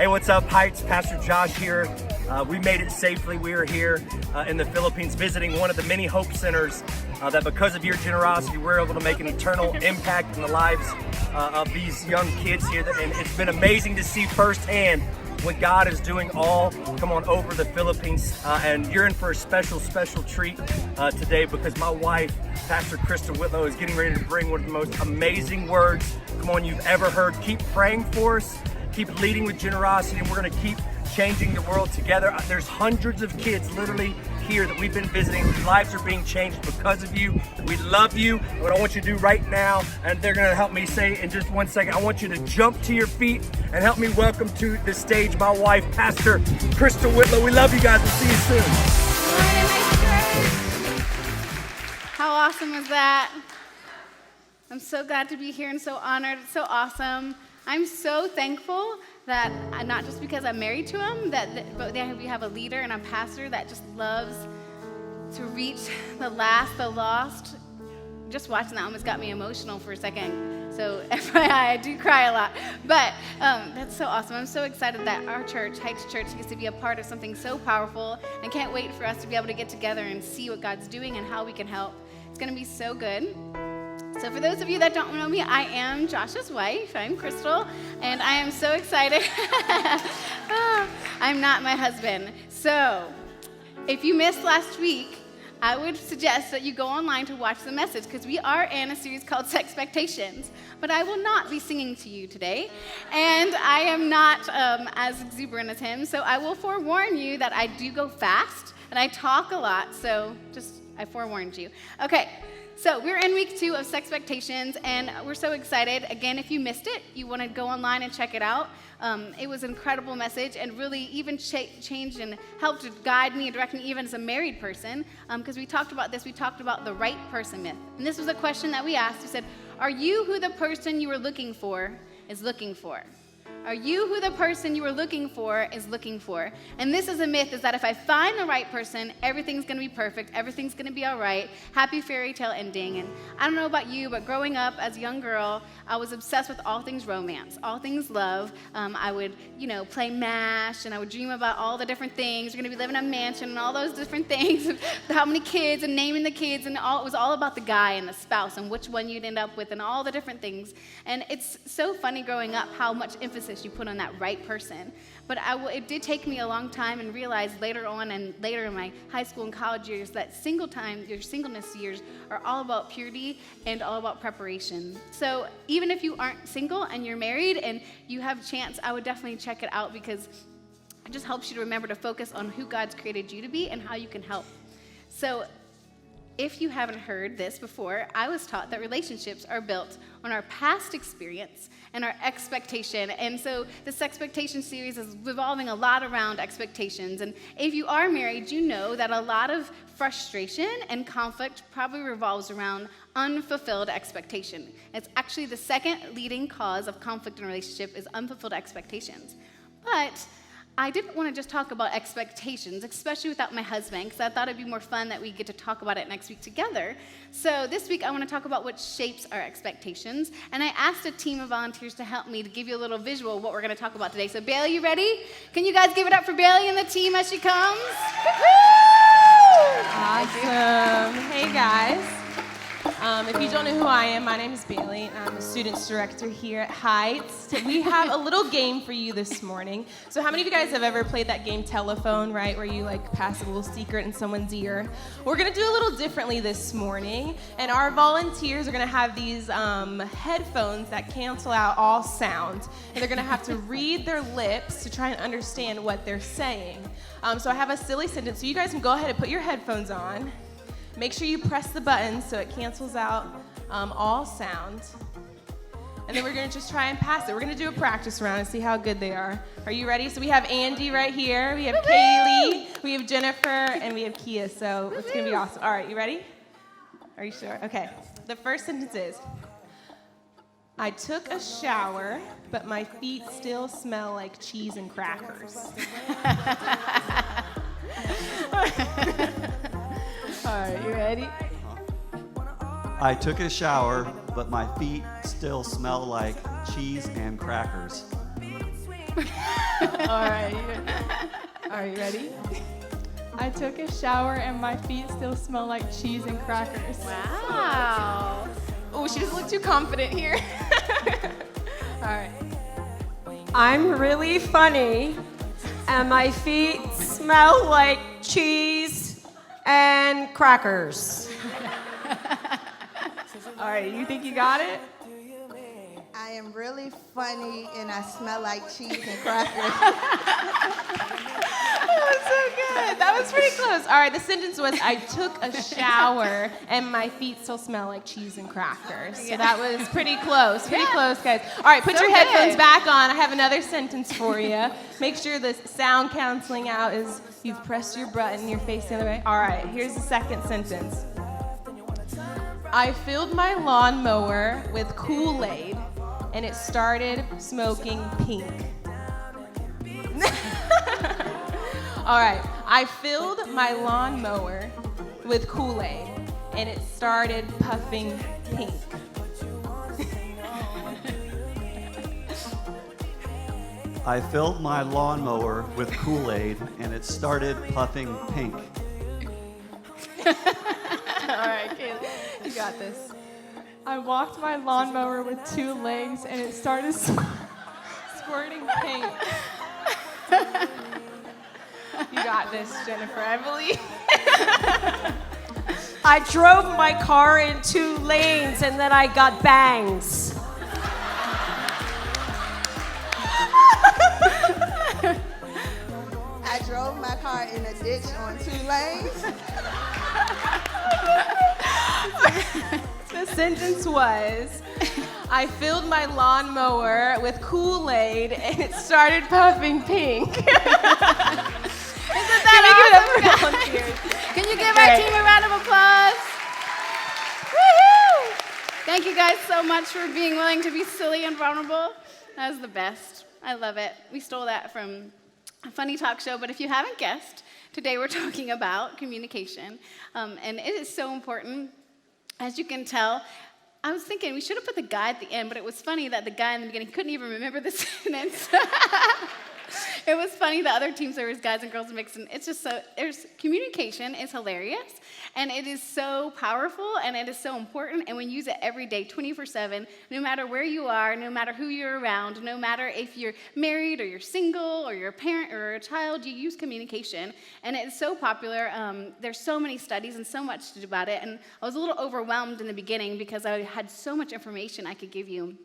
Hey, what's up, Heights? Pastor Josh here. We made it safely. We are here in the Philippines visiting one of the many Hope Centers that because of your generosity, we're able to make an eternal impact in the lives of these young kids here. And it's been amazing to see firsthand what God is doing over the Philippines. And you're in for a special treat today because my wife, Pastor Crystal Whitlow, is getting ready to bring one of the most amazing words, you've ever heard. Keep praying for us. Keep leading with generosity, and we're going to keep changing the world together. There's hundreds of kids literally here that we've been visiting whose lives are being changed because of you. We love you. What I want you to do right now, and they're going to help me say in just 1 second, I want you to jump to your feet and help me welcome to the stage my wife, Pastor Crystal Whitlow. We love you guys. We'll see you soon. How awesome is that? I'm so glad to be here and so honored. It's so awesome. I'm so thankful that not just because I'm married to him, but we have a leader and a pastor that just loves to reach the lost. Just watching that almost got me emotional for a second. So FYI, I do cry a lot. But that's so awesome. I'm so excited that our church, Heights Church, gets to be a part of something so powerful. And can't wait for us to be able to get together and see what God's doing and how we can help. It's going to be so good. So for those of you that don't know me, I am Josh's wife. I'm Crystal, and I am so excited. I'm not my husband. So if you missed last week, I would suggest that you go online to watch the message because we are in a series called sExpectations. But I will not be singing to you today, and I am not as exuberant as him. So I will forewarn you that I do go fast, and I talk a lot, so I forewarned you. Okay. So we're in week 2 of sExpectations, and we're so excited. Again, if you missed it, you want to go online and check it out. It was an incredible message and really even changed and helped to guide me and direct me even as a married person because we talked about this. We talked about the right person myth. And this was a question that we asked. We said, are you who the person you were looking for is looking for? Are you who the person you were looking for is looking for? And this is a myth, is that if I find the right person, everything's going to be perfect, everything's going to be all right, happy fairy tale ending. And I don't know about you, but growing up as a young girl, I was obsessed with all things romance, all things love. I would, play MASH, and I would dream about all the different things. We're going to be living in a mansion and all those different things, and how many kids and naming the kids, and it was all about the guy and the spouse and which one you'd end up with and all the different things. And it's so funny growing up how much emphasis you put on that right person. But it did take me a long time and realize later on and later in my high school and college years that your singleness years are all about purity and all about preparation. So even if you aren't single and you're married and you have a chance, I would definitely check it out because it just helps you to remember to focus on who God's created you to be and how you can help. So if you haven't heard this before, I was taught that relationships are built on our past experience and our expectation. And so this expectation series is revolving a lot around expectations. And if you are married, you know that a lot of frustration and conflict probably revolves around unfulfilled expectation. It's actually the second leading cause of conflict in a relationship is unfulfilled expectations. But I didn't want to just talk about expectations, especially without my husband, because I thought it'd be more fun that we get to talk about it next week together. So this week I want to talk about what shapes our expectations, and I asked a team of volunteers to help me to give you a little visual of what we're going to talk about today. So Bailey, you ready? Can you guys give it up for Bailey and the team as she comes? Awesome. Hey guys. If you don't know who I am, my name is Bailey, and I'm a students director here at Heights. We have a little game for you this morning. So how many of you guys have ever played that game Telephone, right, where you pass a little secret in someone's ear? We're going to do a little differently this morning, and our volunteers are going to have these headphones that cancel out all sound, and they're going to have to read their lips to try and understand what they're saying. So I have a silly sentence, so you guys can go ahead and put your headphones on. Make sure you press the button so it cancels out all sound. And then we're going to just try and pass it. We're going to do a practice round and see how good they are. Are you ready? So we have Andy right here. We have Kaylee. We have Jennifer. And we have Kia. So it's going to be awesome. All right, you ready? Are you sure? Okay. The first sentence is, I took a shower, but my feet still smell like cheese and crackers. All right, you ready? I took a shower, but my feet still smell like cheese and crackers. All right. Are you ready? I took a shower and my feet still smell like cheese and crackers. Wow. Oh, she doesn't look too confident here. All right. I'm really funny, and my feet smell like cheese and crackers. All right, you think you got it? I am really funny and I smell like cheese and crackers. That was so good. That was pretty close. All right, the sentence was, I took a shower and my feet still smell like cheese and crackers. So that was pretty close. Pretty close, guys. All right, put So your headphones good. back on. I have another sentence for you. Make sure the sound canceling out is you've pressed your button, you're facing the other way. All right, here's the second sentence. I filled my lawnmower with Kool-Aid and it started smoking pink. All right, I filled my lawnmower with Kool-Aid and it started puffing pink. I filled my lawnmower with Kool-Aid and it started puffing pink. All right, Kaylee, you got this. I walked my lawnmower with 2 legs and it started squirting paint. You got this, Jennifer, I believe. I drove my car in 2 lanes and then I got bangs. I drove my car in a ditch on 2 lanes. The sentence was, I filled my lawnmower with Kool-Aid and it started puffing pink. Isn't that awesome? Volunteers. Can you give our team a round of applause? Woohoo! Thank you guys so much for being willing to be silly and vulnerable. That was the best. I love it. We stole that from a funny talk show, but if you haven't guessed, today we're talking about communication. And it is so important. As you can tell, I was thinking we should have put the guy at the end, but it was funny that the guy in the beginning couldn't even remember the sentence. It was funny the other teams, there was guys and girls mixed in. It's just so, communication is hilarious, and it is so powerful, and it is so important, and we use it every day, 24/7, no matter where you are, no matter who you're around, no matter if you're married or you're single or you're a parent or a child, you use communication, and it's so popular. There's so many studies and so much to do about it, and I was a little overwhelmed in the beginning because I had so much information I could give you.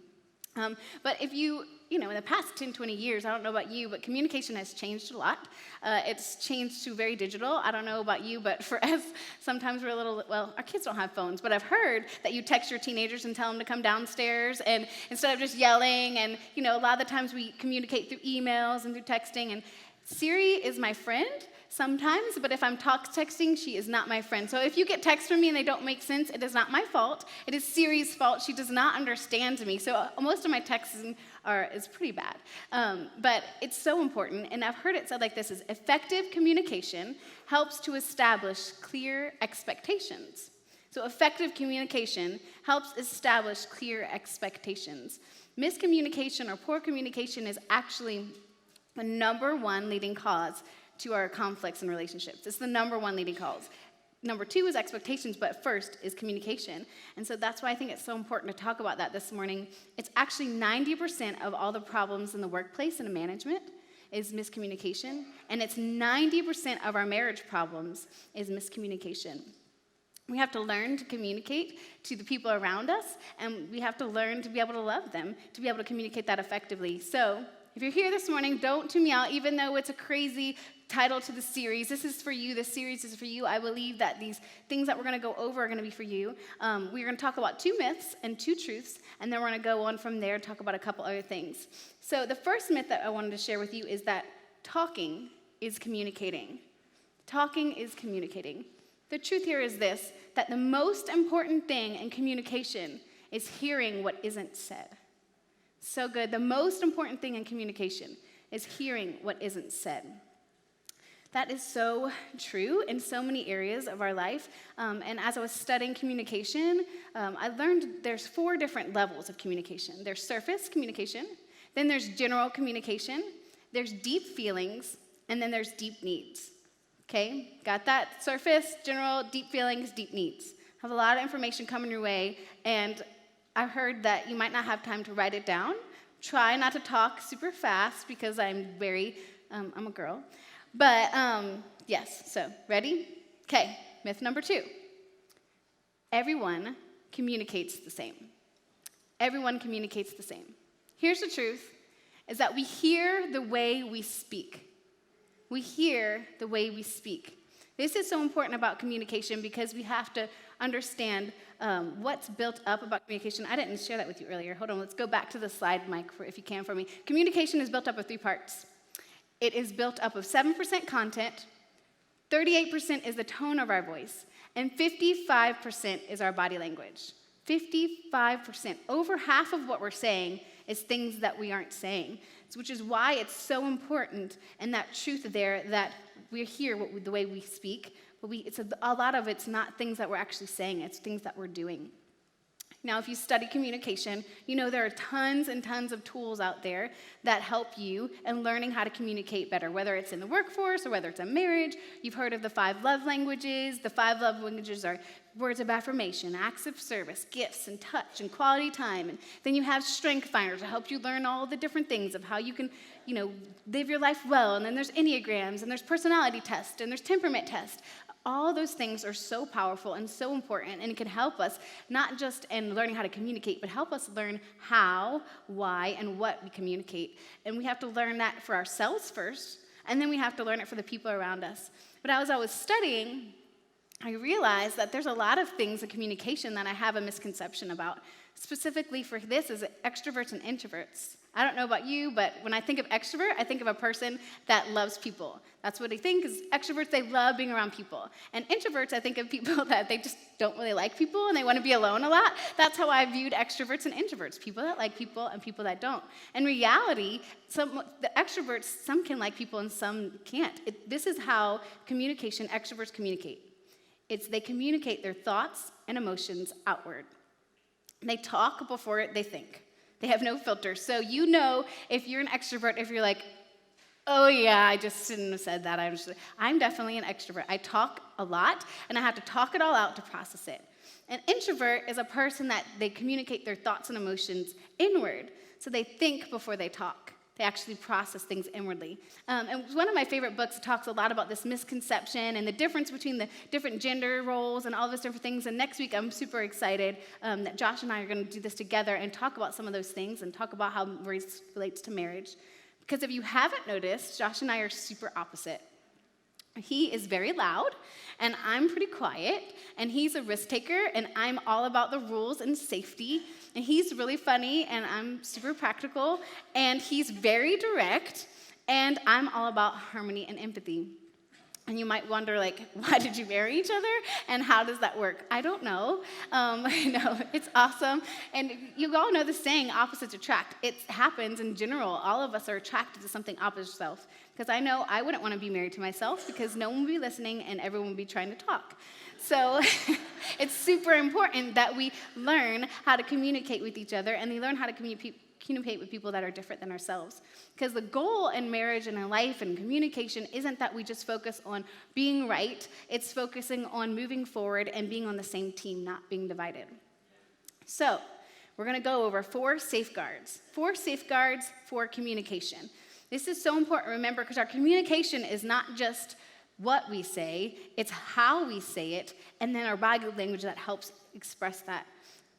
But if you in the past 10, 20 years, I don't know about you, but communication has changed a lot. It's changed to very digital. I don't know about you, but for us, sometimes we're a little, well, our kids don't have phones, but I've heard that you text your teenagers and tell them to come downstairs, and instead of just yelling, and, a lot of the times we communicate through emails and through texting, and Siri is my friend sometimes, but if I'm texting, she is not my friend. So if you get texts from me and they don't make sense, it is not my fault. It is Siri's fault. She does not understand me. So most of my texting is pretty bad. But it's so important, and I've heard it said like this, is effective communication helps to establish clear expectations. So effective communication helps establish clear expectations. Miscommunication or poor communication is actually the number one leading cause to our conflicts and relationships. It's the number one leading cause. Number two is expectations, but first is communication. And so that's why I think it's so important to talk about that this morning. It's actually 90% of all the problems in the workplace and in management is miscommunication, and it's 90% of our marriage problems is miscommunication. We have to learn to communicate to the people around us, and we have to learn to be able to love them, to be able to communicate that effectively. So if you're here this morning, don't tune me out, even though it's a crazy title to the series. This is for you. This series is for you. I believe that these things that we're going to go over are going to be for you. We're going to talk about 2 myths and 2 truths, and then we're going to go on from there and talk about a couple other things. So the first myth that I wanted to share with you is that talking is communicating. Talking is communicating. The truth here is this, that the most important thing in communication is hearing what isn't said. So good. The most important thing in communication is hearing what isn't said. That is so true in so many areas of our life. And as I was studying communication, I learned there's 4 different levels of communication. There's surface communication, then there's general communication, There's deep feelings, and then there's deep needs. Okay? Got that? Surface, general, deep feelings, deep needs. Have a lot of information coming your way, and I heard that you might not have time to write it down. Try not to talk super fast because I'm a girl. But yes, so ready? Okay, myth number 2. Everyone communicates the same. Everyone communicates the same. Here's the truth, is that we hear the way we speak. We hear the way we speak. This is so important about communication because we have to understand what's built up about communication. I didn't share that with you earlier. Hold on, let's go back to the slide, Mike, if you can for me. Communication is built up of 3 parts. It is built up of 7% content, 38% is the tone of our voice, and 55% is our body language. 55%. Over half of what we're saying is things that we aren't saying, which is why it's so important and that truth there that we're here the way we speak, but a lot of it's not things that we're actually saying, it's things that we're doing. Now, if you study communication, you know there are tons and tons of tools out there that help you in learning how to communicate better, whether it's in the workforce or whether it's in marriage. You've heard of the 5 love languages. The 5 love languages are words of affirmation, acts of service, gifts, and touch, and quality time. And then you have strength finders to help you learn all the different things of how you can, live your life well. And then there's Enneagrams, and there's personality tests, and there's temperament tests. All those things are so powerful and so important, and it can help us not just in learning how to communicate, but help us learn how, why, and what we communicate. And we have to learn that for ourselves first, and then we have to learn it for the people around us. But as I was studying, I realized that there's a lot of things in communication that I have a misconception about. Specifically for this is extroverts and introverts. I don't know about you, but when I think of extrovert, I think of a person that loves people. That's what I think, is extroverts, they love being around people. And introverts, I think of people that they just don't really like people and they want to be alone a lot. That's how I viewed extroverts and introverts, people that like people and people that don't. In reality, the extroverts, some can like people and some can't. This is how extroverts communicate. They communicate their thoughts and emotions outward. They talk before they think. They have no filter. So if you're an extrovert, if you're like, oh yeah, I just shouldn't have said that. I'm definitely an extrovert. I talk a lot, and I have to talk it all out to process it. An introvert is a person that they communicate their thoughts and emotions inward. So they think before they talk. They actually process things inwardly. And one of my favorite books talks a lot about this misconception and the difference between the different gender roles and all those different things. And next week, I'm super excited that Josh and I are going to do this together and talk about some of those things and talk about how race relates to marriage. Because if you haven't noticed, Josh and I are super opposite. He is very loud, and I'm pretty quiet, and he's a risk taker, and I'm all about the rules and safety, and he's really funny, and I'm super practical, and he's very direct, and I'm all about harmony and empathy. And you might wonder, why did you marry each other, and how does that work? I don't know. It's awesome. And you all know the saying, opposites attract. It happens in general. All of us are attracted to something opposite self. Because I know I wouldn't want to be married to myself because no one would be listening and everyone would be trying to talk. So it's super important that we learn how to communicate with each other and we learn how to communicate with people that are different than ourselves. Because the goal in marriage and in life and communication isn't that we just focus on being right. It's focusing on moving forward and being on the same team, not being divided. So we're going to go over 4 safeguards. 4 safeguards for communication. This is so important to remember because our communication is not just what we say, it's how we say it, and then our body language that helps express that.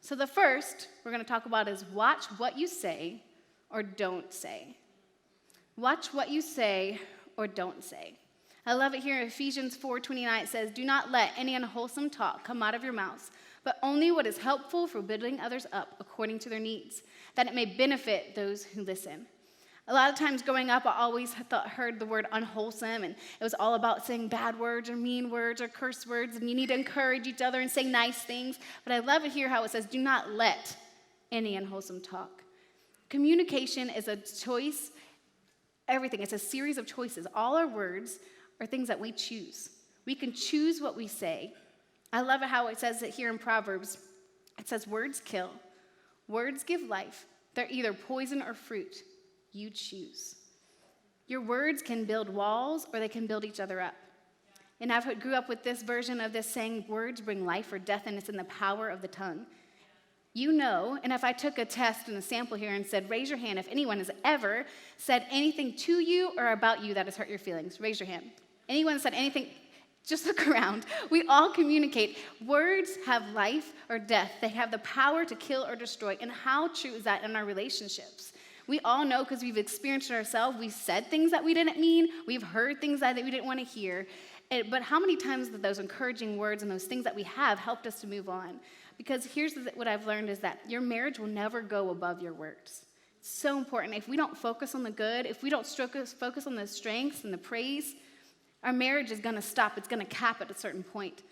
So the first we're going to talk about is watch what you say or don't say. Watch what you say or don't say. I love it here in Ephesians 4:29. It says, "Do not let any unwholesome talk come out of your mouths, but only what is helpful for building others up according to their needs, that it may benefit those who listen." A lot of times growing up, I always heard the word unwholesome, and it was all about saying bad words or mean words or curse words, and you need to encourage each other and say nice things. But I love it here how it says, do not let any unwholesome talk. Communication is a choice, everything. It's a series of choices. All our words are things that we choose. We can choose what we say. I love it how it says it here in Proverbs. It says, words kill. Words give life. They're either poison or fruit. You choose. Your words can build walls or they can build each other up. And I grew up with this version of this saying, words bring life or death, and it's in the power of the tongue. You know, and if I took a test and a sample here and said, raise your hand if anyone has ever said anything to you or about you that has hurt your feelings. Raise your hand. Anyone said anything, just look around. We all communicate. Words have life or death. They have the power to kill or destroy. And how true is that in our relationships? We all know because we've experienced it ourselves. We've said things that we didn't mean. We've heard things that we didn't want to hear. But how many times did those encouraging words and those things that we have helped us to move on? Because here's what I've learned is that your marriage will never go above your words. It's so important. If we don't focus on the good, if we don't focus on the strengths and the praise, our marriage is going to stop. It's going to cap at a certain point.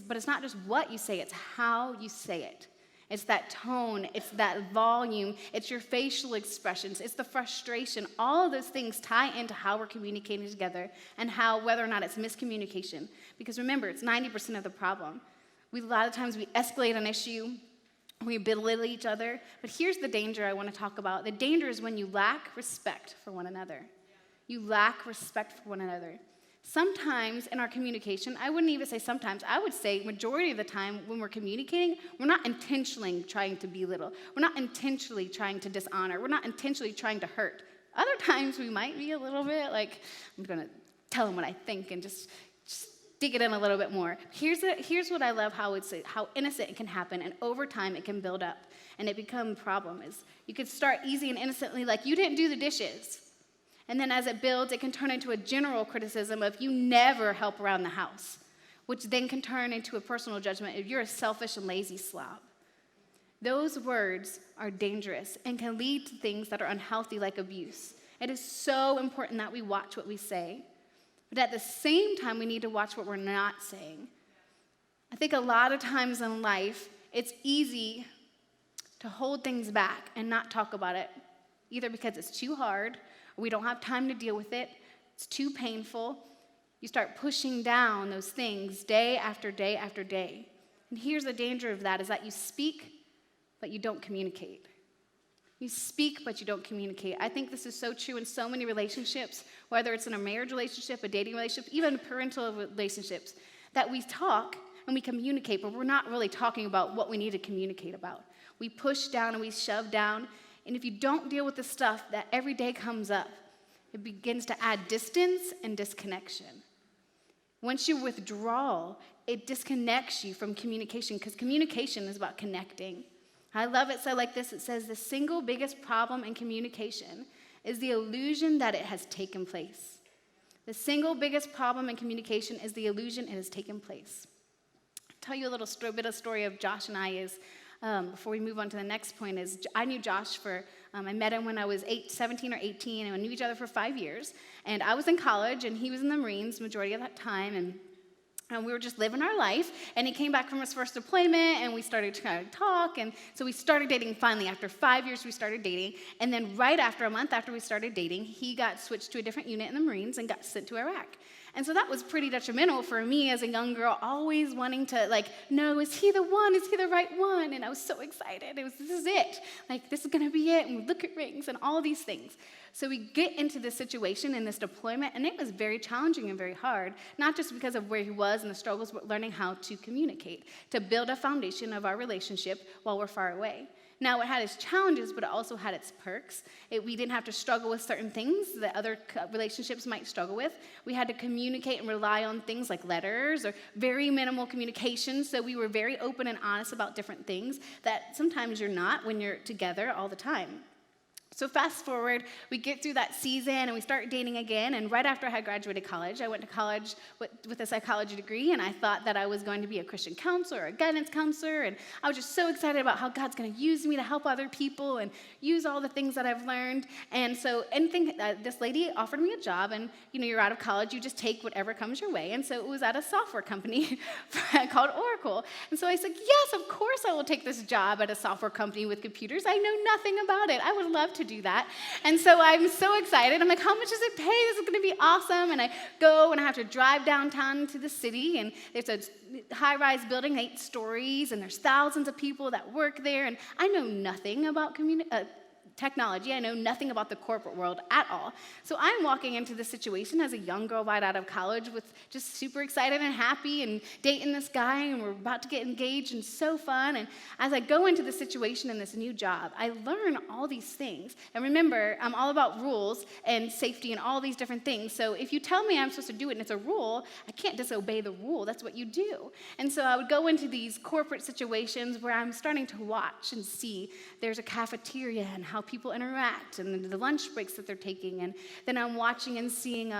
But it's not just what you say, it's how you say it. It's that tone, it's that volume, it's your facial expressions, it's the frustration. All of those things tie into how we're communicating together and whether or not it's miscommunication. Because remember, it's 90% of the problem. A lot of times we escalate an issue, we belittle each other, but here's the danger I want to talk about. The danger is when you lack respect for one another. You lack respect for one another. Sometimes in our communication, I wouldn't even say sometimes, I would say majority of the time when we're communicating, we're not intentionally trying to belittle. We're not intentionally trying to dishonor. We're not intentionally trying to hurt. Other times we might be a little bit like, I'm going to tell them what I think and just dig it in a little bit more. Here's what I love how innocent it can happen, and over time it can build up, and it becomes a problem. Is you could start easy and innocently, like you didn't do the dishes, and then as it builds, it can turn into a general criticism of you never help around the house, which then can turn into a personal judgment if you're a selfish and lazy slob. Those words are dangerous and can lead to things that are unhealthy, like abuse. It is so important that we watch what we say. But at the same time, we need to watch what we're not saying. I think a lot of times in life, it's easy to hold things back and not talk about it, either because it's too hard, or we don't have time to deal with it, it's too painful. You start pushing down those things day after day after day. And here's the danger of that, is that you speak, but you don't communicate. You speak, but you don't communicate. I think this is so true in so many relationships, whether it's in a marriage relationship, a dating relationship, even parental relationships, that we talk and we communicate, but we're not really talking about what we need to communicate about. We push down and we shove down, and if you don't deal with the stuff that every day comes up, it begins to add distance and disconnection. Once you withdraw, it disconnects you from communication, because communication is about connecting. I love it said like this. It says, the single biggest problem in communication is the illusion that it has taken place. The single biggest problem in communication is the illusion it has taken place. I'll tell you a little bit of story of Josh and I before we move on to the next point, is I knew Josh I met him when I was 17 or 18, and we knew each other for 5 years. And I was in college, and he was in the Marines majority of that time, and we were just living our life, and he came back from his first deployment, and we started to kind of talk, and so we started dating finally. After 5 years, we started dating, and then right after, a month after we started dating, he got switched to a different unit in the Marines and got sent to Iraq. And so that was pretty detrimental for me as a young girl, always wanting to, know, is he the one? Is he the right one? And I was so excited. This is it. This is going to be it, and we look at rings and all these things. So we get into this situation in this deployment, and it was very challenging and very hard, not just because of where he was and the struggles, but learning how to communicate, to build a foundation of our relationship while we're far away. Now, it had its challenges, but it also had its perks. We didn't have to struggle with certain things that other relationships might struggle with. We had to communicate and rely on things like letters or very minimal communication, so we were very open and honest about different things that sometimes you're not when you're together all the time. So fast forward, we get through that season and we start dating again, and right after I had graduated college, I went to college with a psychology degree, and I thought that I was going to be a Christian counselor or a guidance counselor, and I was just so excited about how God's going to use me to help other people and use all the things that I've learned. And so this lady offered me a job, and you're out of college, you just take whatever comes your way, and so it was at a software company called Oracle. And so I said, yes, of course I will take this job at a software company with computers. I know nothing about it. I would love to do that. And so I'm so excited. I'm like, how much does it pay? This is going to be awesome. And I go and I have to drive downtown to the city, and it's a high-rise building, 8 stories, and there's thousands of people that work there, and I know nothing about technology. I know nothing about the corporate world at all. So I'm walking into this situation as a young girl right out of college with just super excited and happy and dating this guy, and we're about to get engaged and so fun. And as I go into the situation in this new job, I learn all these things. And remember, I'm all about rules and safety and all these different things. So if you tell me I'm supposed to do it and it's a rule, I can't disobey the rule. That's what you do. And so I would go into these corporate situations where I'm starting to watch and see there's a cafeteria and how people interact and the lunch breaks that they're taking. And then I'm watching and seeing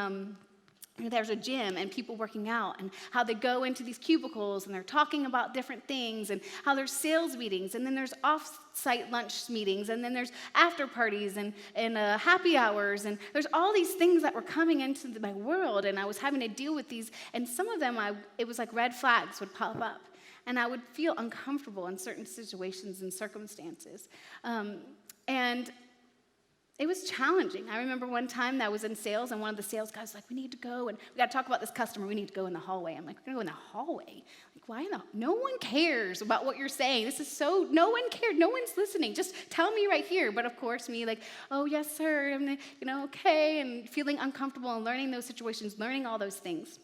there's a gym and people working out and how they go into these cubicles and they're talking about different things and how there's sales meetings and then there's off-site lunch meetings and then there's after parties and happy hours, and there's all these things that were coming into my world, and I was having to deal with these, and some of them it was like red flags would pop up and I would feel uncomfortable in certain situations and circumstances. And it was challenging. I remember one time that I was in sales, and one of the sales guys was like, we need to go, and we got to talk about this customer. We need to go in the hallway. I'm like, we're going to go in the hallway? Like, why no one cares about what you're saying. This is so, no one cared. No one's listening. Just tell me right here. But of course, me like, oh, yes, sir. I'm, okay, and feeling uncomfortable and learning those situations, learning all those things.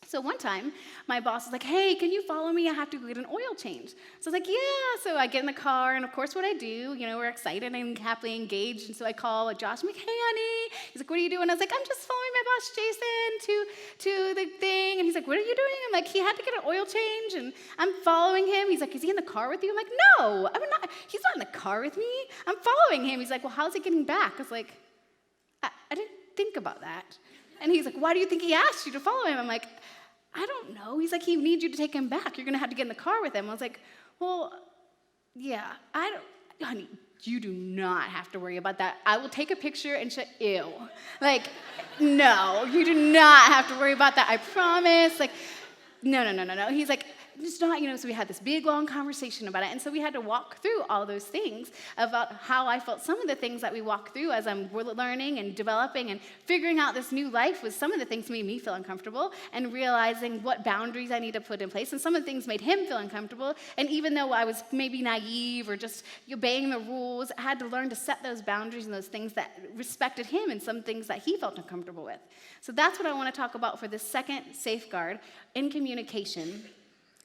So one time, my boss was like, hey, can you follow me? I have to go get an oil change. So I was like, yeah. So I get in the car, and of course what I do, we're excited and happily engaged. And so I call Josh. I'm like, hey, honey. He's like, what are you doing? I was like, I'm just following my boss, Jason, to the thing. And he's like, what are you doing? I'm like, he had to get an oil change, and I'm following him. He's like, is he in the car with you? I'm like, no, I'm not. He's not in the car with me. I'm following him. He's like, well, how's he getting back? I was like, I didn't think about that. And he's like, why do you think he asked you to follow him? I'm like, I don't know. He's like, he needs you to take him back. You're going to have to get in the car with him. I was like, well, yeah, honey, you do not have to worry about that. I will take a picture and ew. Like, no, you do not have to worry about that. I promise. Like, no. He's like, it's not, so we had this big, long conversation about it. And so we had to walk through all those things about how I felt. Some of the things that we walked through as I'm learning and developing and figuring out this new life was some of the things made me feel uncomfortable and realizing what boundaries I need to put in place. And some of the things made him feel uncomfortable. And even though I was maybe naive or just obeying the rules, I had to learn to set those boundaries and those things that respected him and some things that he felt uncomfortable with. So that's what I want to talk about for the second safeguard in communication,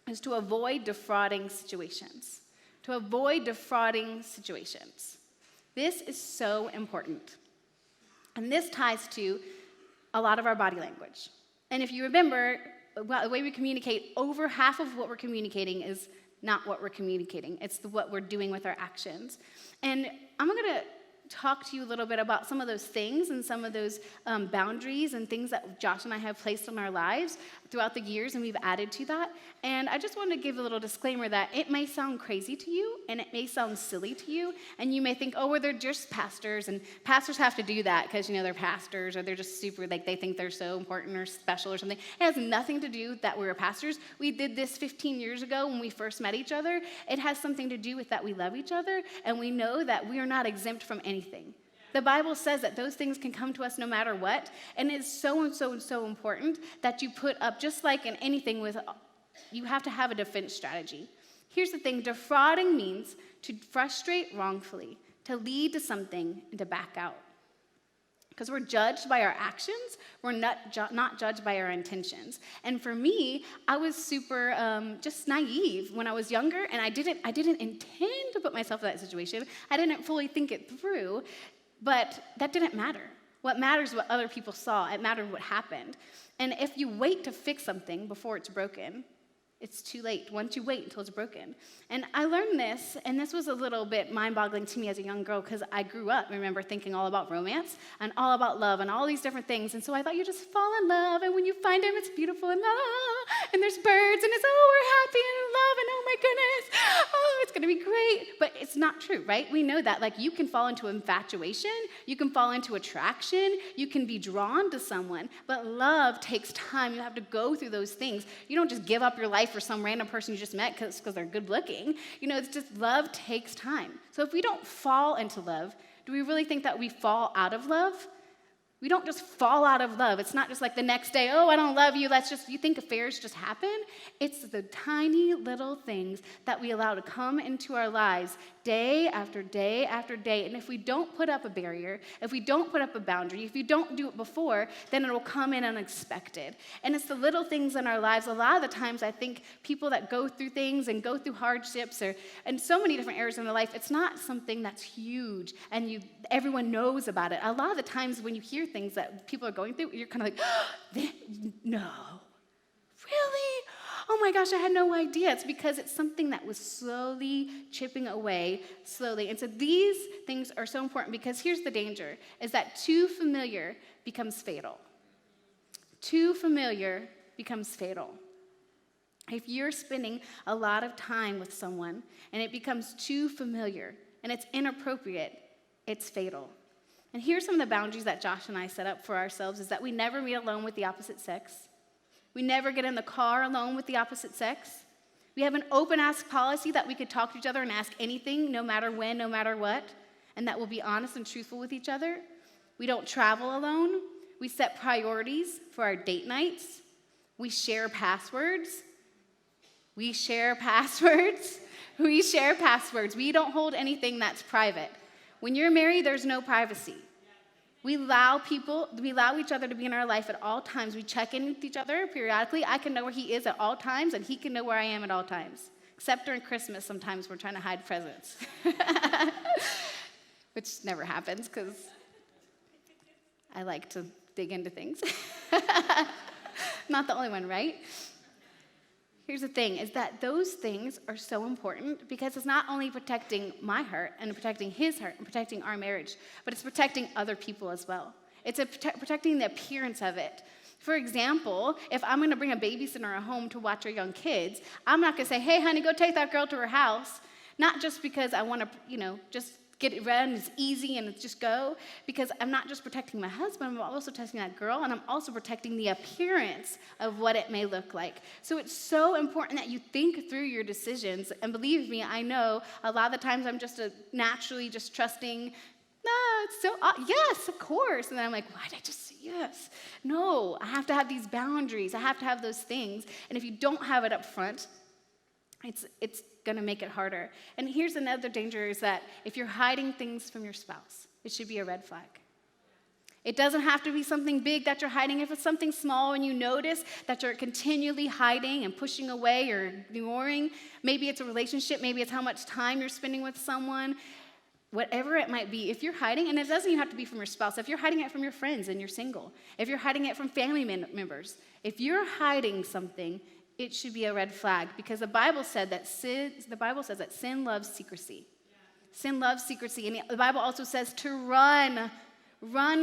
is to avoid defrauding situations. To avoid defrauding situations. This is so important. And this ties to a lot of our body language. And if you remember, the way we communicate, over half of what we're communicating is not what we're communicating. It's what we're doing with our actions. And I'm going to talk to you a little bit about some of those things and some of those boundaries and things that Josh and I have placed in our lives throughout the years, and we've added to that. And I just wanted to give a little disclaimer that it may sound crazy to you, and it may sound silly to you, and you may think, oh, well, they're just pastors, and pastors have to do that because, they're pastors, or they're just super, like, they think they're so important or special or something. It has nothing to do that we're pastors. We did this 15 years ago when we first met each other. It has something to do with that we love each other, and we know that we are not exempt from anything. The Bible says that those things can come to us no matter what, and it's so important that you put up, just like in anything you have to have a defense strategy. Here's the thing, defrauding means to frustrate wrongfully, to lead to something, and to back out. Because we're judged by our actions, we're not judged by our intentions. And for me, I was super just naive when I was younger, and I didn't intend to put myself in that situation. I didn't fully think it through. But that didn't matter. What matters is what other people saw. It mattered what happened. And if you wait to fix something before it's broken, it's too late. Once you wait until it's broken. And I learned this, and this was a little bit mind-boggling to me as a young girl because I grew up, remember, thinking all about romance and all about love and all these different things. And so I thought you just fall in love, and when you find him, it's beautiful and and there's birds, and it's, oh, we're happy and in love, and oh my goodness, oh, it's going to be great. But it's not true, right? We know that. Like, you can fall into infatuation, you can fall into attraction, you can be drawn to someone, but love takes time. You have to go through those things. You don't just give up your life for some random person you just met because they're good looking. It's just love takes time. So if we don't fall into love, do we really think that we fall out of love? We don't just fall out of love. It's not just like the next day, oh, I don't love you. You think affairs just happen? It's the tiny little things that we allow to come into our lives day after day after day. And if we don't put up a barrier, if we don't put up a boundary, if you don't do it before, then it will come in unexpected. And it's the little things in our lives. A lot of the times I think people that go through things and go through hardships and so many different areas in their life, it's not something that's huge and everyone knows about it. A lot of the times when you hear things that people are going through, you're kind of like, no, really? Oh my gosh, I had no idea. It's because it's something that was slowly chipping away, slowly. And so these things are so important because here's the danger, is that too familiar becomes fatal. Too familiar becomes fatal. If you're spending a lot of time with someone and it becomes too familiar and it's inappropriate, it's fatal. And here's some of the boundaries that Josh and I set up for ourselves is that we never meet alone with the opposite sex. We never get in the car alone with the opposite sex. We have an open ask policy that we could talk to each other and ask anything, no matter when, no matter what, and that we'll be honest and truthful with each other. We don't travel alone. We set priorities for our date nights. We share passwords. We share passwords. We share passwords. We don't hold anything that's private. When you're married, there's no privacy. We allow each other to be in our life at all times. We check in with each other periodically. I can know where he is at all times, and he can know where I am at all times. Except during Christmas, sometimes we're trying to hide presents. Which never happens, because I like to dig into things. Not the only one, right? Here's the thing, is that those things are so important because it's not only protecting my heart and protecting his heart and protecting our marriage, but it's protecting other people as well. It's protecting the appearance of it. For example, if I'm going to bring a babysitter home to watch our young kids, I'm not going to say, hey, honey, go take that girl to her house. Not just because I want to, just get it read and it's easy and it's just go, because I'm not just protecting my husband, I'm also protecting that girl, and I'm also protecting the appearance of what it may look like. So it's so important that you think through your decisions, and believe me, I know a lot of the times I'm just naturally just trusting, it's so, yes, of course, and then I'm like, why did I just say yes? No, I have to have these boundaries, I have to have those things, and if you don't have it up front, it's going to make it harder. And here's another danger, is that if you're hiding things from your spouse, it should be a red flag. It doesn't have to be something big that you're hiding. If it's something small and you notice that you're continually hiding and pushing away or ignoring, maybe it's a relationship, maybe it's how much time you're spending with someone, whatever it might be, if you're hiding, and it doesn't even have to be from your spouse, if you're hiding it from your friends and you're single, if you're hiding it from family members, if you're hiding something, it should be a red flag, because the Bible says that sin loves secrecy. Sin loves secrecy, and the Bible also says to run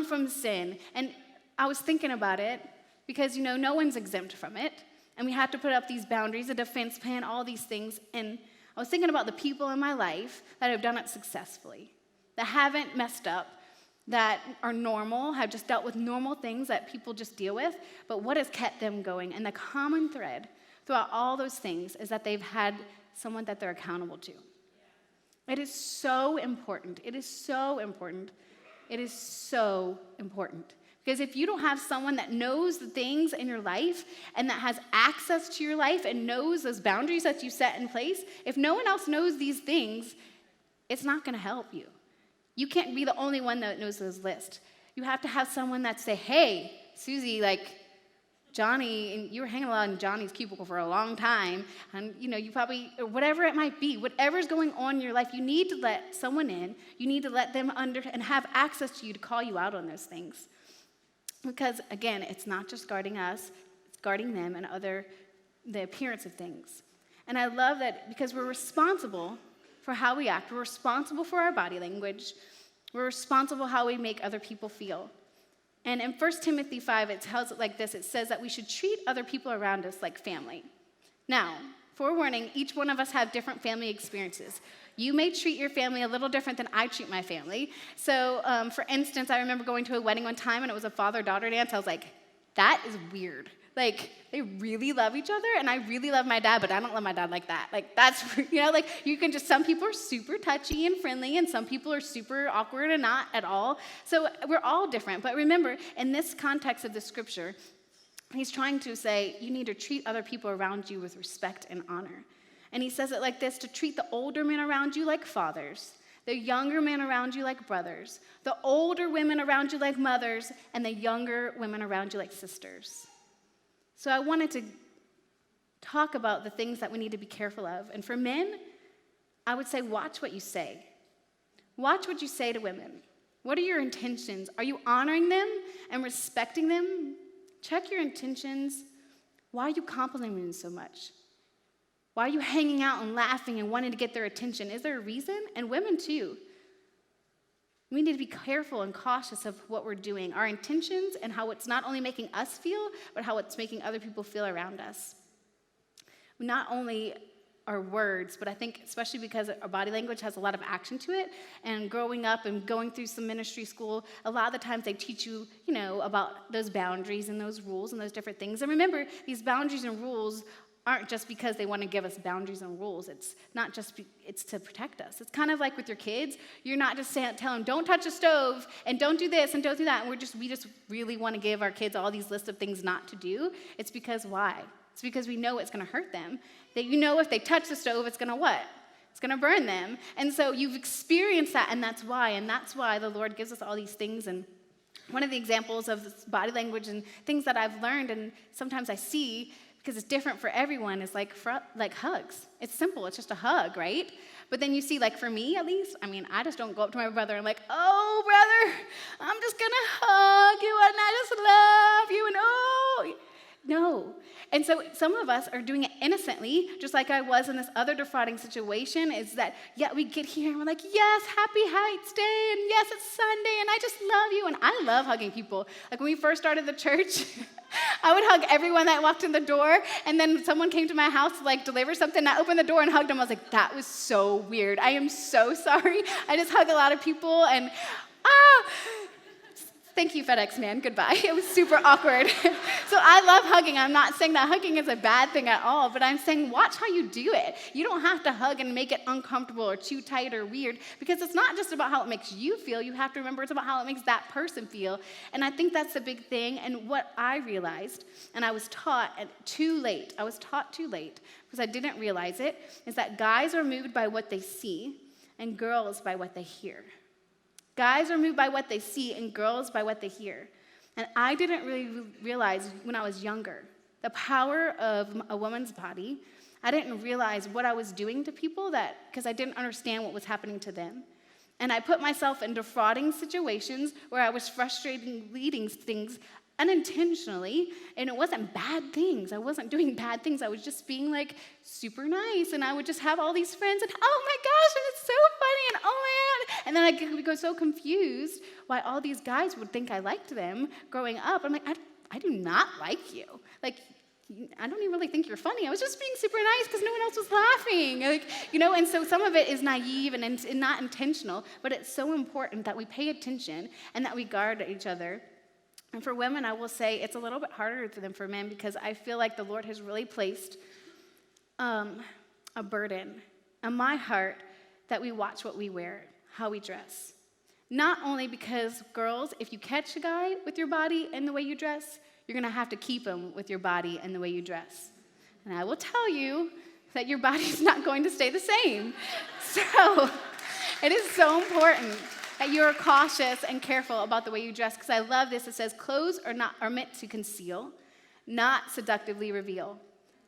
from sin. And I was thinking about it because, no one's exempt from it, and we have to put up these boundaries, a defense plan, all these things. And I was thinking about the people in my life that have done it successfully, that haven't messed up, that are normal, have just dealt with normal things that people just deal with, but what has kept them going? And the common thread throughout all those things is that they've had someone that they're accountable to. It is so important. It is so important. It is so important. Because if you don't have someone that knows the things in your life and that has access to your life and knows those boundaries that you set in place, if no one else knows these things, it's not going to help you. You can't be the only one that knows those lists. You have to have someone that say, hey, Susie, Johnny, and you were hanging out in Johnny's cubicle for a long time, and you probably, or whatever it might be, whatever's going on in your life, you need to let someone in, you need to let them under and have access to you to call you out on those things. Because again, it's not just guarding us, it's guarding them and the appearance of things. And I love that because we're responsible for how we act, we're responsible for our body language, we're responsible how we make other people feel. And in 1 Timothy 5, it tells it like this. It says that we should treat other people around us like family. Now, forewarning, each one of us have different family experiences. You may treat your family a little different than I treat my family. So, for instance, I remember going to a wedding one time, and it was a father-daughter dance. I was like, that is weird. Like, they really love each other, and I really love my dad, but I don't love my dad like that. Like, that's, like, you can just, some people are super touchy and friendly, and some people are super awkward and not at all. So we're all different. But remember, in this context of the scripture, he's trying to say you need to treat other people around you with respect and honor. And he says it like this, to treat the older men around you like fathers, the younger men around you like brothers, the older women around you like mothers, and the younger women around you like sisters. So I wanted to talk about the things that we need to be careful of. And for men, I would say watch what you say. Watch what you say to women. What are your intentions? Are you honoring them and respecting them? Check your intentions. Why are you complimenting them so much? Why are you hanging out and laughing and wanting to get their attention? Is there a reason? And women too. We need to be careful and cautious of what we're doing, our intentions, and how it's not only making us feel, but how it's making other people feel around us. Not only our words, but I think especially because our body language has a lot of action to it, and growing up and going through some ministry school, a lot of the times they teach you, about those boundaries and those rules and those different things. And remember, these boundaries and rules aren't just because they want to give us boundaries and rules. It's not just, it's to protect us. It's kind of like with your kids. You're not just telling them, don't touch the stove, and don't do this, and don't do that. And we just really want to give our kids all these lists of things not to do. It's because why? It's because we know it's going to hurt them. That if they touch the stove, it's going to what? It's going to burn them. And so you've experienced that, and that's why. And that's why the Lord gives us all these things. And one of the examples of this body language and things that I've learned, and sometimes I see, because it's different for everyone, is like hugs. It's simple. It's just a hug, right? But then you see, like for me at least, I just don't go up to my brother and like, oh, brother, I'm just going to hug you and I just love you and oh. No. And so some of us are doing it innocently, just like I was in this other defrauding situation, is that, we get here and we're like, yes, happy Heights Day, and yes, it's Sunday, and I just love you. And I love hugging people. Like when we first started the church, I would hug everyone that walked in the door, and then someone came to my house to deliver something, and I opened the door and hugged them. I was like, that was so weird. I am so sorry. I just hug a lot of people, and thank you, FedEx man. Goodbye. It was super awkward. So I love hugging. I'm not saying that hugging is a bad thing at all, but I'm saying watch how you do it. You don't have to hug and make it uncomfortable or too tight or weird, because it's not just about how it makes you feel. You have to remember it's about how it makes that person feel. And I think that's a big thing. And what I realized, and I was taught too late, because I didn't realize it, is that guys are moved by what they see and girls by what they hear. Guys are moved by what they see, and girls by what they hear. And I didn't really realize when I was younger the power of a woman's body. I didn't realize what I was doing to people because I didn't understand what was happening to them. And I put myself in defrauding situations where I was frustrating, leading things unintentionally, and it wasn't bad things. I wasn't doing bad things. I was just being super nice, and I would just have all these friends, and oh my gosh, and it's so funny, and oh my God. And then I would go so confused why all these guys would think I liked them growing up. I'm like, I do not like you. I don't even really think you're funny. I was just being super nice because no one else was laughing. And so some of it is naive and not intentional, but it's so important that we pay attention and that we guard each other. And for women, I will say it's a little bit harder than for men, because I feel like the Lord has really placed a burden on my heart that we watch what we wear, how we dress. Not only because, girls, if you catch a guy with your body and the way you dress, you're going to have to keep him with your body and the way you dress. And I will tell you that your body's not going to stay the same. So it is so important that you're cautious and careful about the way you dress, because I love this. It says, clothes are meant to conceal, not seductively reveal.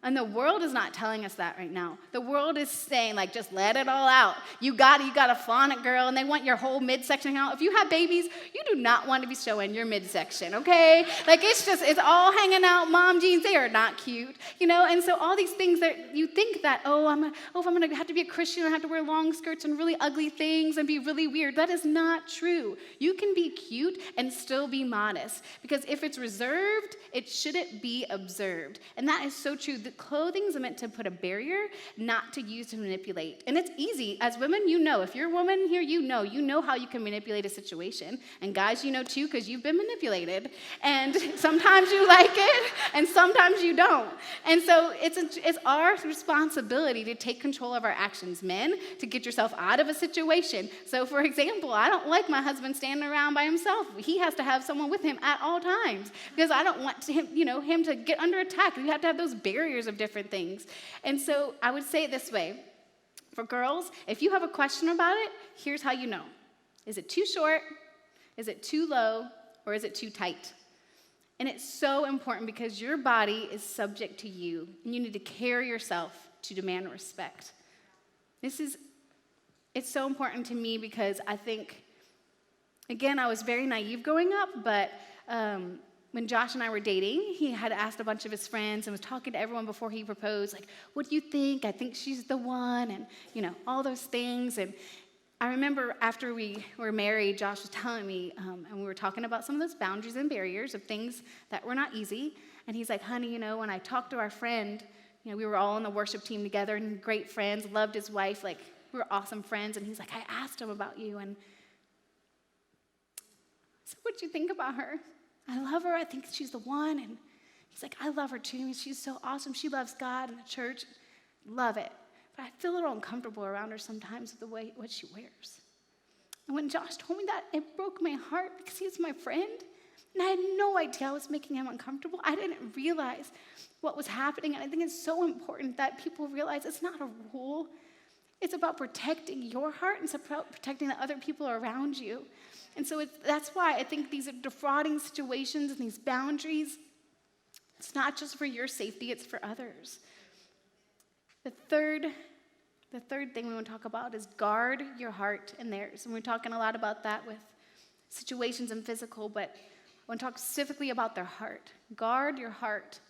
And the world is not telling us that right now. The world is saying, just let it all out. You got to flaunt it, girl, and they want your whole midsection out. If you have babies, you do not want to be showing your midsection, okay? It's all hanging out. Mom jeans, they are not cute, And so all these things that you think that, if I'm going to have to be a Christian, I have to wear long skirts and really ugly things and be really weird. That is not true. You can be cute and still be modest, because if it's reserved, it shouldn't be observed. And that is so true. Clothing's meant to put a barrier, not to use to manipulate. And it's easy. As women, you know. If you're a woman here, you know how you can manipulate a situation. And guys, you know too, because you've been manipulated. And sometimes you like it, and sometimes you don't. And so it's our responsibility to take control of our actions. Men, to get yourself out of a situation. So for example, I don't like my husband standing around by himself. He has to have someone with him at all times, because I don't want him to get under attack. You have to have those barriers of different things. And so I would say it this way. For girls, if you have a question about it, here's how you know. Is it too short? Is it too low? Or is it too tight? And it's so important because your body is subject to you, and you need to carry yourself to demand respect. It's so important to me because I think, again, I was very naive growing up, but when Josh and I were dating, he had asked a bunch of his friends and was talking to everyone before he proposed, like, what do you think? I think she's the one, and, all those things. And I remember after we were married, Josh was telling me, and we were talking about some of those boundaries and barriers of things that were not easy. And he's like, honey, when I talked to our friend, we were all on the worship team together and great friends, loved his wife, like, we were awesome friends. And he's like, I asked him about you, and I said, what'd you think about her? I love her. I think she's the one. And he's like, I love her too. She's so awesome. She loves God and the church. Love it. But I feel a little uncomfortable around her sometimes with what she wears. And when Josh told me that, it broke my heart because he's my friend. And I had no idea I was making him uncomfortable. I didn't realize what was happening. And I think it's so important that people realize it's not a rule. It's about protecting your heart and it's about protecting the other people around you. And so that's why I think these are defrauding situations and these boundaries, it's not just for your safety, it's for others. The third thing we want to talk about is guard your heart and theirs. And we're talking a lot about that with situations and physical, but I want to talk specifically about their heart. Guard your heart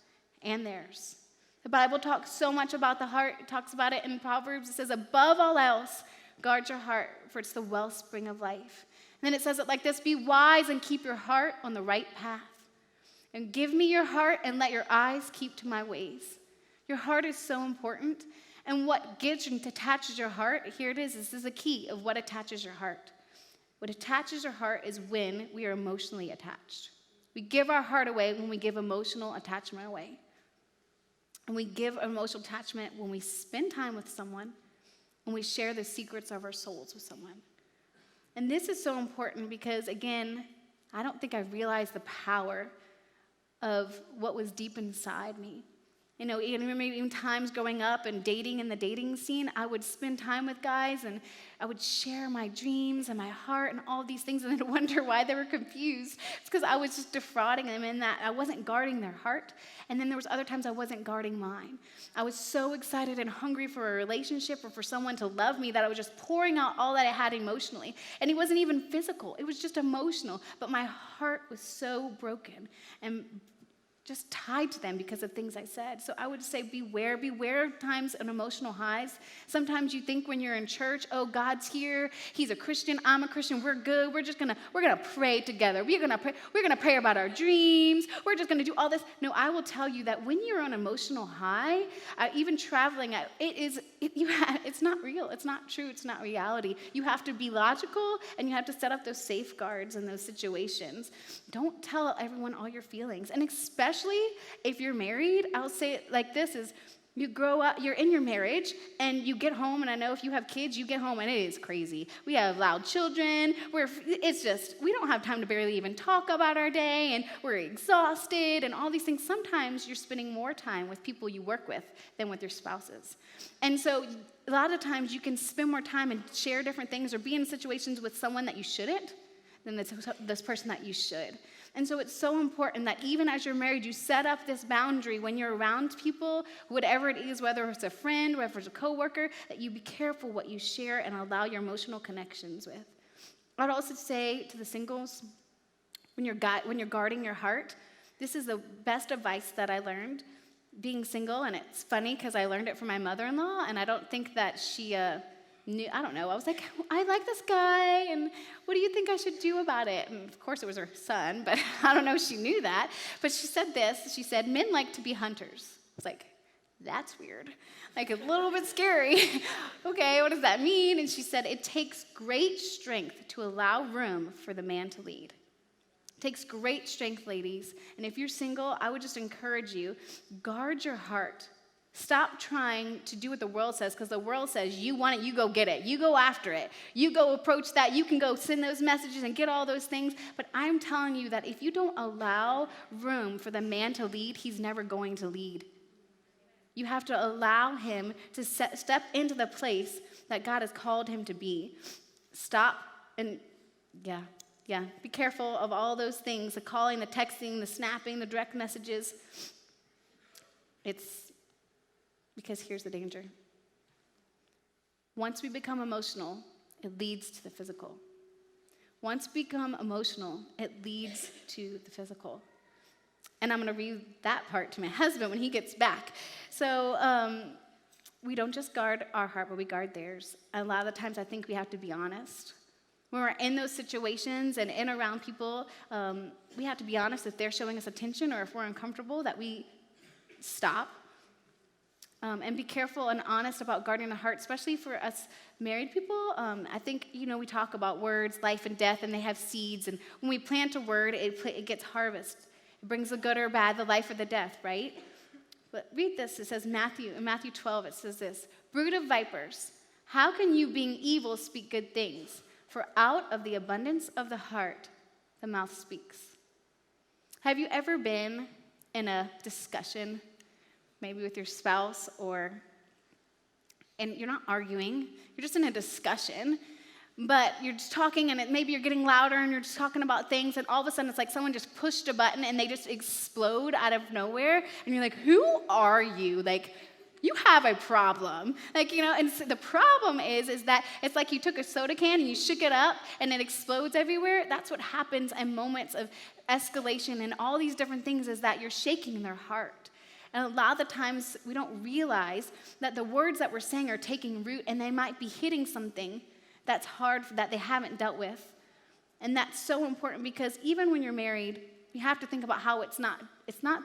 and theirs. The Bible talks so much about the heart. It talks about it in Proverbs. It says, above all else, guard your heart, for it's the wellspring of life. And then it says it like this, be wise and keep your heart on the right path. And give me your heart and let your eyes keep to my ways. Your heart is so important. And what gets and attaches your heart, here it is. This is a key of what attaches your heart. What attaches your heart is when we are emotionally attached. We give our heart away when we give emotional attachment away. And we give emotional attachment when we spend time with someone and we share the secrets of our souls with someone. And this is so important because, again, I don't think I realized the power of what was deep inside me. Even times growing up and dating in the dating scene, I would spend time with guys and I would share my dreams and my heart and all these things and then wonder why they were confused. It's because I was just defrauding them in that I wasn't guarding their heart. And then there was other times I wasn't guarding mine. I was so excited and hungry for a relationship or for someone to love me that I was just pouring out all that I had emotionally. And it wasn't even physical. It was just emotional. But my heart was so broken and just tied to them because of things I said. So I would say beware of times and emotional highs. Sometimes you think when you're in church, oh, God's here, he's a Christian, I'm a Christian, we're good, we're gonna pray together. We're gonna pray about our dreams, we're just gonna do all this. No, I will tell you that when you're on an emotional high, even traveling, it's not real, it's not true, it's not reality. You have to be logical and you have to set up those safeguards in those situations. Don't tell everyone all your feelings, and especially if you're married, I'll say it like this is, you grow up, you're in your marriage, and you get home, and I know if you have kids, you get home, and it is crazy. We have loud children, we don't have time to barely even talk about our day, and we're exhausted, and all these things. Sometimes you're spending more time with people you work with than with your spouses. And so a lot of times you can spend more time and share different things or be in situations with someone that you shouldn't than this person that you should. And so it's so important that even as you're married, you set up this boundary when you're around people, whatever it is, whether it's a friend, whether it's a coworker, that you be careful what you share and allow your emotional connections with. I'd also say to the singles, when you're guarding your heart, this is the best advice that I learned being single, and it's funny because I learned it from my mother-in-law, and I don't think that she I don't know, I was like, I like this guy, and what do you think I should do about it? And of course it was her son, but I don't know if she knew that. But she said this, she said, men like to be hunters. I was like, That's weird. Like a little bit scary. Okay, what does that mean? And she said, it takes great strength to allow room for the man to lead. It takes great strength, ladies. And if you're single, I would just encourage you, guard your heart. Stop trying to do what the world says, because the world says you want it, you go get it. You go after it. You go approach that. You can go send those messages and get all those things. But I'm telling you that if you don't allow room for the man to lead, he's never going to lead. You have to allow him to step into the place that God has called him to be. Stop and, be careful of all those things, the calling, the texting, the snapping, the direct messages. It's because here's the danger. Once we become emotional, it leads to the physical. Once we become emotional, it leads to the physical. And I'm going to read that part to my husband when he gets back. So we don't just guard our heart, but we guard theirs. A lot of the times I think we have to be honest. When we're in those situations and in around people, we have to be honest if they're showing us attention or if we're uncomfortable, that we stop. And be careful and honest about guarding the heart, especially for us married people. I think, we talk about words, life and death, and they have seeds. And when we plant a word, it gets harvest. It brings the good or bad, the life or the death, right? But read this. It says in Matthew 12, it says this, brood of vipers, how can you, being evil, speak good things? For out of the abundance of the heart, the mouth speaks. Have you ever been in a discussion, maybe with your spouse, and you're not arguing, you're just in a discussion, but you're just talking and maybe you're getting louder and you're just talking about things, and all of a sudden it's like someone just pushed a button and they just explode out of nowhere, and you're like, who are you? Like, you have a problem. And so the problem is that it's like you took a soda can and you shook it up and it explodes everywhere. That's what happens in moments of escalation and all these different things, is that you're shaking their heart. And a lot of the times we don't realize that the words that we're saying are taking root, and they might be hitting something that's hard, that they haven't dealt with. And that's so important, because even when you're married, you have to think about how it's not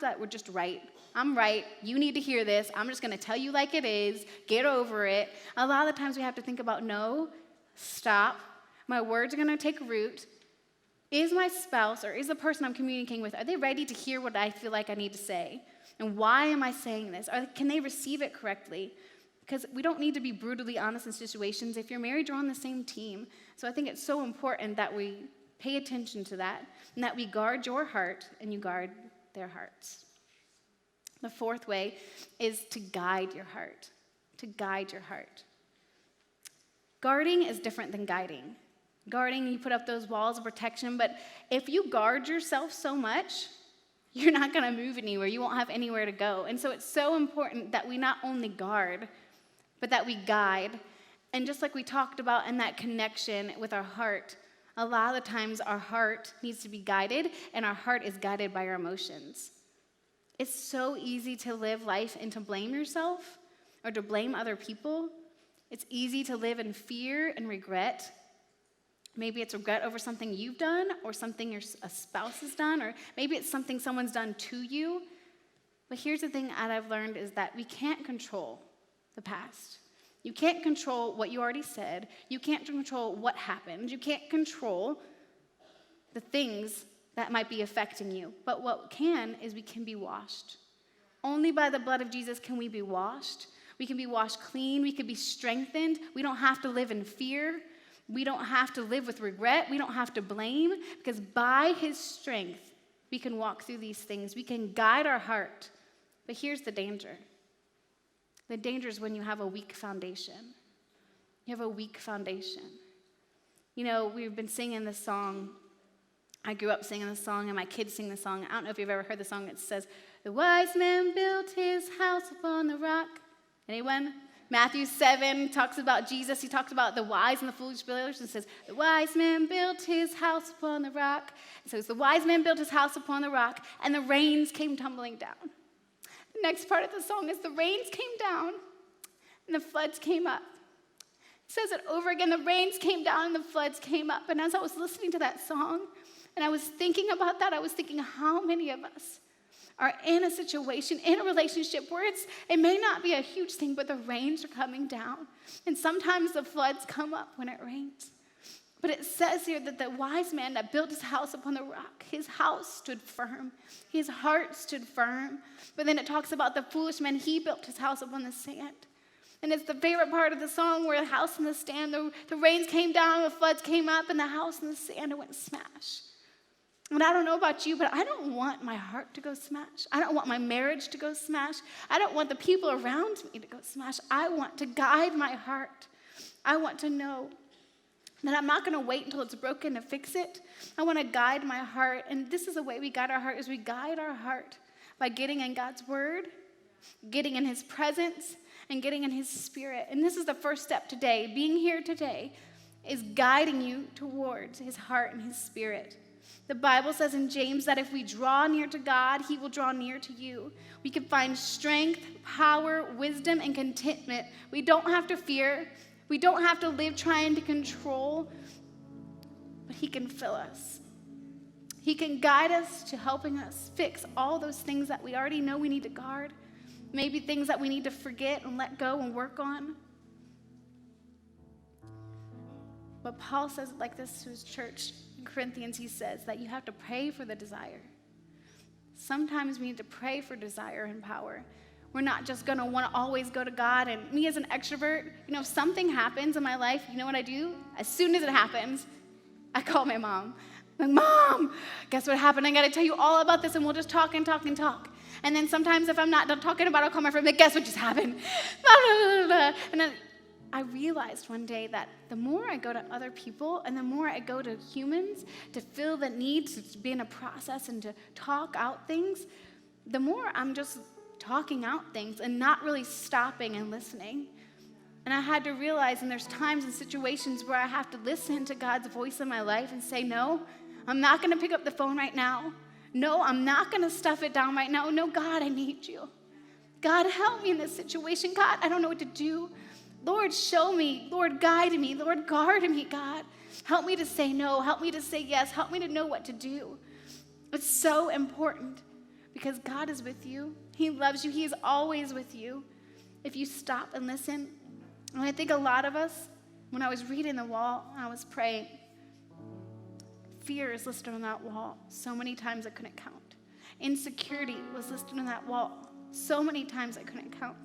that we're just right. I'm right. You need to hear this. I'm just going to tell you like it is. Get over it. A lot of the times we have to think about, no, stop. My words are going to take root. Is my spouse or is the person I'm communicating with, are they ready to hear what I feel like I need to say? And why am I saying this? Can they receive it correctly? Because we don't need to be brutally honest in situations. If you're married, you're on the same team. So I think it's so important that we pay attention to that, and that we guard your heart and you guard their hearts. The fourth way is to guide your heart. To guide your heart. Guarding is different than guiding. Guarding, you put up those walls of protection, but if you guard yourself so much, you're not going to move anywhere. You won't have anywhere to go. And so it's so important that we not only guard, but that we guide. And just like we talked about in that connection with our heart, a lot of the times our heart needs to be guided, and our heart is guided by our emotions. It's so easy to live life and to blame yourself or to blame other people. It's easy to live in fear and regret. Maybe it's regret over something you've done or something a spouse has done, or maybe it's something someone's done to you. But here's the thing that I've learned, is that we can't control the past. You can't control what you already said. You can't control what happened. You can't control the things that might be affecting you. But what can is we can be washed. Only by the blood of Jesus can we be washed. We can be washed clean. We can be strengthened. We don't have to live in fear. We don't have to live with regret. We don't have to blame, because by his strength, we can walk through these things. We can guide our heart. But here's the danger. The danger is when you have a weak foundation. You have a weak foundation. We've been singing this song. I grew up singing this song, and my kids sing this song. I don't know if you've ever heard the song. It says, the wise man built his house upon the rock. Anyone? Matthew 7 talks about Jesus. He talks about the wise and the foolish builders, and says, the wise man built his house upon the rock. And so the wise man built his house upon the rock, and the rains came tumbling down. The next part of the song is the rains came down, and the floods came up. It says it over again, the rains came down, and the floods came up. And as I was listening to that song, and I was thinking about that, I was thinking, how many of us are in a situation, in a relationship where it may not be a huge thing, but the rains are coming down. And sometimes the floods come up when it rains. But it says here that the wise man that built his house upon the rock, his house stood firm. His heart stood firm. But then it talks about the foolish man, he built his house upon the sand. And it's the favorite part of the song where the house and the sand, the rains came down, the floods came up, and the house and the sand went smash. And I don't know about you, but I don't want my heart to go smash. I don't want my marriage to go smash. I don't want the people around me to go smash. I want to guide my heart. I want to know that I'm not going to wait until it's broken to fix it. I want to guide my heart. And this is the way we guide our heart, is we guide our heart by getting in God's word, getting in his presence, and getting in his spirit. And this is the first step today. Being here today is guiding you towards his heart and his spirit. The Bible says in James that if we draw near to God, he will draw near to you. We can find strength, power, wisdom, and contentment. We don't have to fear. We don't have to live trying to control, but he can fill us. He can guide us to helping us fix all those things that we already know we need to guard, maybe things that we need to forget and let go and work on. But Paul says it like this to his church. In Corinthians, he says that you have to pray for the desire. Sometimes we need to pray for desire and power. We're not just going to want to always go to God. And me as an extrovert, if something happens in my life, you know what I do? As soon as it happens, I call my mom. I'm like, Mom, guess what happened? I got to tell you all about this, and we'll just talk and talk and talk. And then sometimes if I'm not done talking about it, I'll call my friend, like, guess what just happened? And then I realized one day that the more I go to other people and the more I go to humans to feel the need to be in a process and to talk out things, the more I'm just talking out things and not really stopping and listening. And I had to realize, and there's times and situations where I have to listen to God's voice in my life and say, no, I'm not going to pick up the phone right now. No, I'm not going to stuff it down right now. No, God, I need you. God, help me in this situation. God, I don't know what to do. Lord, show me. Lord, guide me. Lord, guard me, God. Help me to say no. Help me to say yes. Help me to know what to do. It's so important because God is with you. He loves you. He is always with you. If you stop and listen. And I think a lot of us, when I was reading the wall, I was praying, fear is listed on that wall so many times I couldn't count. Insecurity was listed on that wall so many times I couldn't count.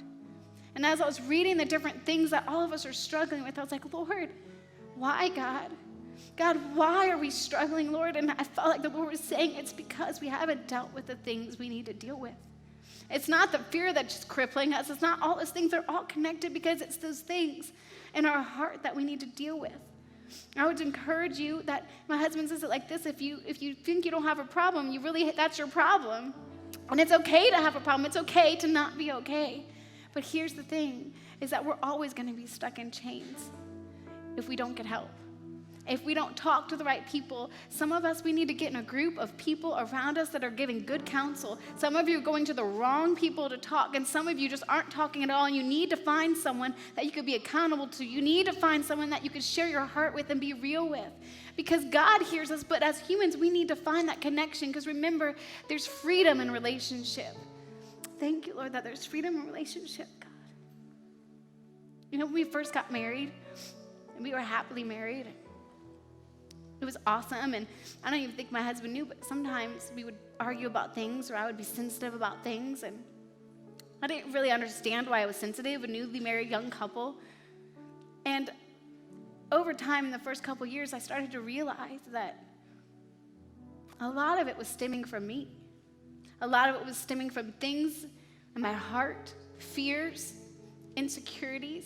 And as I was reading the different things that all of us are struggling with, I was like, Lord, why, God? God, why are we struggling, Lord? And I felt like the Lord was saying it's because we haven't dealt with the things we need to deal with. It's not the fear that's just crippling us. It's not all those things. They're all connected because it's those things in our heart that we need to deal with. I would encourage you that my husband says it like this: if you think you don't have a problem, that's your problem. And it's okay to have a problem. It's okay to not be okay. But here's the thing, is that we're always going to be stuck in chains if we don't get help. If we don't talk to the right people. Some of us, we need to get in a group of people around us that are giving good counsel. Some of you are going to the wrong people to talk, and some of you just aren't talking at all, and you need to find someone that you could be accountable to. You need to find someone that you could share your heart with and be real with. Because God hears us, but as humans, we need to find that connection, because remember, there's freedom in relationship. Thank you, Lord, that there's freedom in relationship, God. When we first got married, and we were happily married, it was awesome, and I don't even think my husband knew, but sometimes we would argue about things, or I would be sensitive about things, and I didn't really understand why I was sensitive, a newly married young couple. And over time, in the first couple years, I started to realize that a lot of it was stemming from me. A lot of it was stemming from things in my heart, fears, insecurities.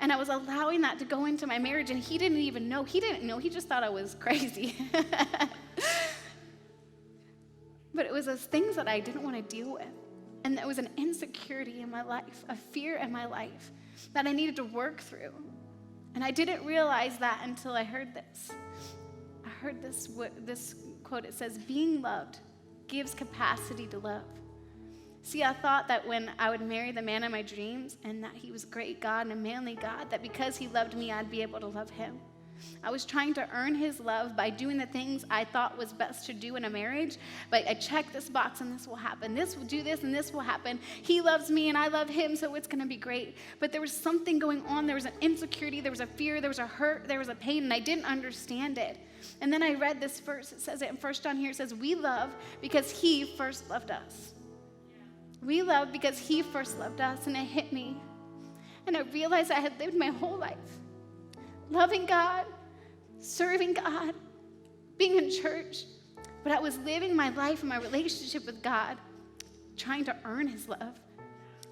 And I was allowing that to go into my marriage, and he didn't even know. He didn't know. He just thought I was crazy. But it was those things that I didn't want to deal with. And there was an insecurity in my life, a fear in my life that I needed to work through. And I didn't realize that until I heard this. I heard this quote. It says, being loved gives capacity to love. See, I thought that when I would marry the man of my dreams and that he was a great God and a manly God, that because he loved me, I'd be able to love him. I was trying to earn his love by doing the things I thought was best to do in a marriage. But I check this box and this will happen. This will do this and this will happen. He loves me and I love him, so it's going to be great. But there was something going on. There was an insecurity. There was a fear. There was a hurt. There was a pain, and I didn't understand it. And then I read this verse. It says it in 1 John here. It says, we love because he first loved us. We love because he first loved us. And it hit me. And I realized I had lived my whole life loving God, serving God, being in church, but I was living my life and my relationship with God trying to earn his love.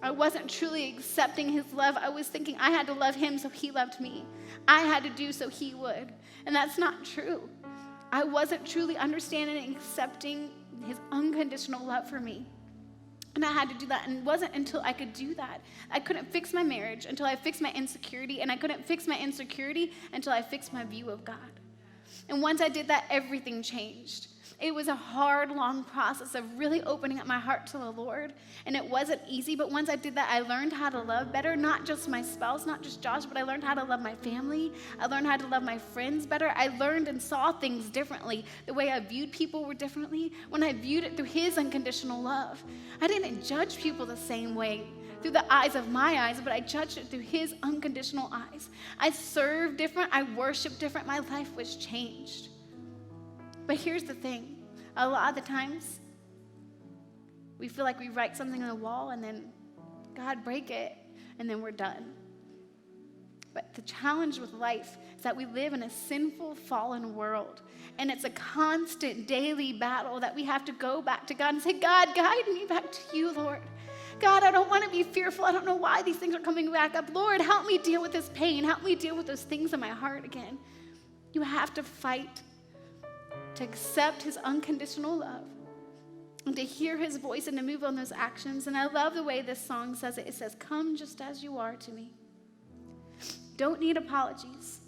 I wasn't truly accepting his love. I was thinking I had to love him so he loved me. I had to do so he would. And that's not true. I wasn't truly understanding and accepting his unconditional love for me. And I had to do that. And it wasn't until I could do that. I couldn't fix my marriage until I fixed my insecurity. And I couldn't fix my insecurity until I fixed my view of God. And once I did that, everything changed. It was a hard, long process of really opening up my heart to the Lord. And it wasn't easy, but once I did that, I learned how to love better, not just my spouse, not just Josh, but I learned how to love my family. I learned how to love my friends better. I learned and saw things differently. The way I viewed people were differently when I viewed it through his unconditional love. I didn't judge people the same way through the eyes of my eyes, but I judged it through his unconditional eyes. I served different. I worshiped different. My life was changed. But here's the thing. A lot of the times, we feel like we write something on the wall and then God break it, and then we're done. But the challenge with life is that we live in a sinful, fallen world. And it's a constant daily battle that we have to go back to God and say, God, guide me back to you, Lord. God, I don't want to be fearful. I don't know why these things are coming back up. Lord, help me deal with this pain. Help me deal with those things in my heart again. You have to fight to accept his unconditional love and to hear his voice and to move on those actions. And I love the way this song says it. It says, come just as you are to me. Don't need apologies.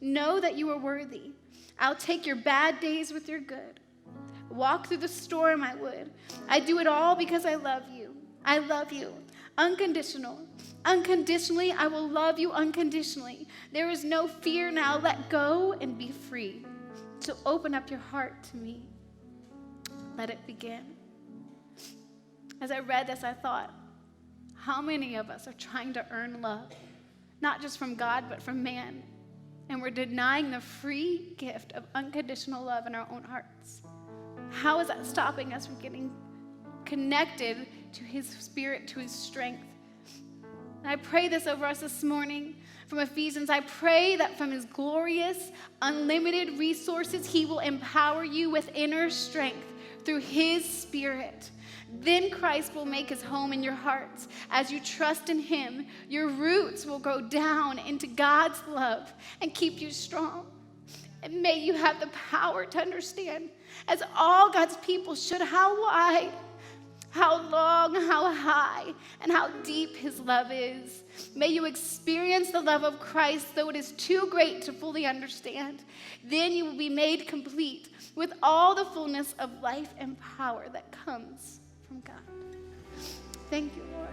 Know that you are worthy. I'll take your bad days with your good. Walk through the storm, I would. I do it all because I love you. I love you. Unconditional. Unconditionally, I will love you unconditionally. There is no fear now. Let go and be free. So open up your heart to me. Let it begin. As I read this, I thought, how many of us are trying to earn love? Not just from God, but from man. And we're denying the free gift of unconditional love in our own hearts. How is that stopping us from getting connected to his spirit, to his strength? And I pray this over us this morning from Ephesians. I pray that from his glorious, unlimited resources, he will empower you with inner strength through his spirit. Then Christ will make his home in your hearts. As you trust in him, your roots will go down into God's love and keep you strong. And may you have the power to understand, as all God's people should, how wide, how long, how high, and how deep his love is. May you experience the love of Christ, though it is too great to fully understand. Then you will be made complete with all the fullness of life and power that comes from God. Thank you, Lord.